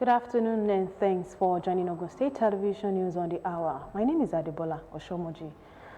Good afternoon and thanks for joining Ogun State Television News on the Hour. My name is Adebola Oshomoji.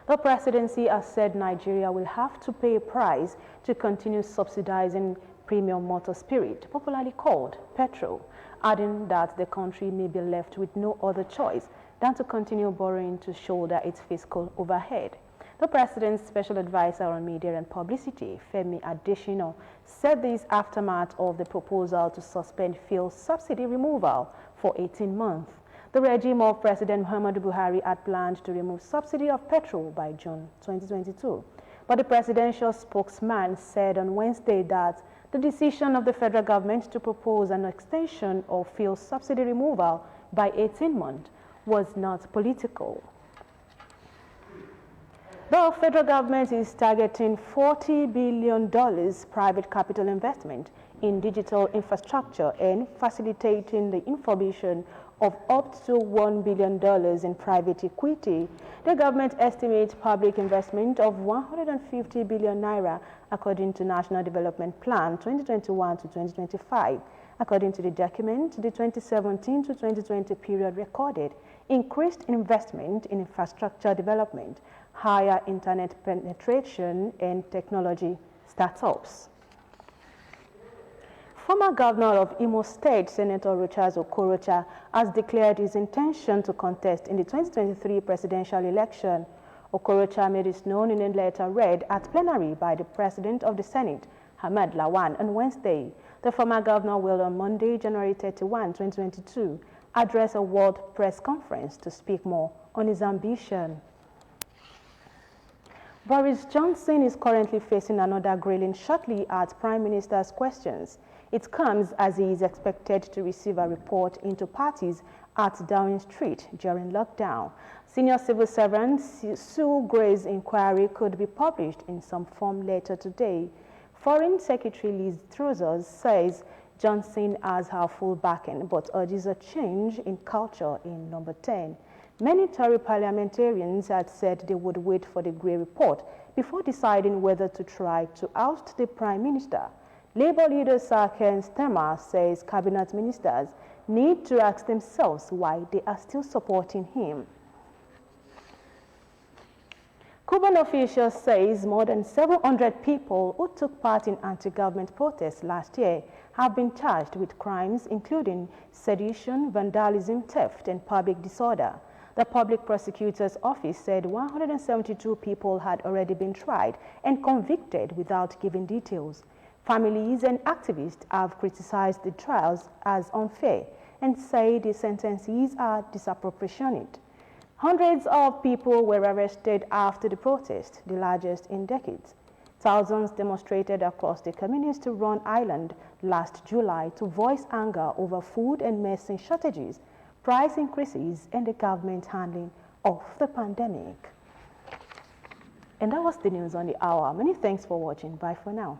The presidency has said Nigeria will have to pay a price to continue subsidizing premium motor spirit, popularly called petrol, adding that the country may be left with no other choice than to continue borrowing to shoulder its fiscal overhead. The President's Special Advisor on Media and Publicity, Femi Adesina, said this aftermath of the proposal to suspend fuel subsidy removal for 18 months. The regime of President Muhammadu Buhari had planned to remove subsidy of petrol by June 2022. But the presidential spokesman said on Wednesday that the decision of the federal government to propose an extension of fuel subsidy removal by 18 months was not political. The federal government is targeting $40 billion private capital investment in digital infrastructure and facilitating the information of up to $1 billion in private equity. The government estimates public investment of 150 billion naira according to National Development Plan 2021 to 2025. According to the document, the 2017 to 2020 period recorded increased investment in infrastructure development, higher internet penetration, and technology startups. Former Governor of Imo State, Senator Okorocha, has declared his intention to contest in the 2023 presidential election. Okorocha made this known in a letter read at plenary by the President of the Senate, Ahmed Lawan, on Wednesday. The former governor will on Monday, January 31, 2022, address a world press conference to speak more on his ambition. Boris Johnson is currently facing another grilling shortly at Prime Minister's questions. It comes as he is expected to receive a report into parties at Downing Street during lockdown. Senior civil servant Sue Gray's inquiry could be published in some form later today. Foreign Secretary Liz Truss says Johnson has her full backing but urges a change in culture in Number 10. Many Tory parliamentarians had said they would wait for the Gray report before deciding whether to try to oust the Prime Minister. Labour leader Sir Keir Starmer says cabinet ministers need to ask themselves why they are still supporting him. Cuban officials says more than 700 people who took part in anti-government protests last year have been charged with crimes including sedition, vandalism, theft, and public disorder. The public prosecutor's office said 172 people had already been tried and convicted without giving details. Families and activists have criticized the trials as unfair and say the sentences are disproportionate. Hundreds of people were arrested after the protest, the largest in decades. Thousands demonstrated across the communist-run island last July to voice anger over food and medicine shortages, price increases, and the government handling of the pandemic. And that was the news on the hour. Many thanks for watching. Bye for now.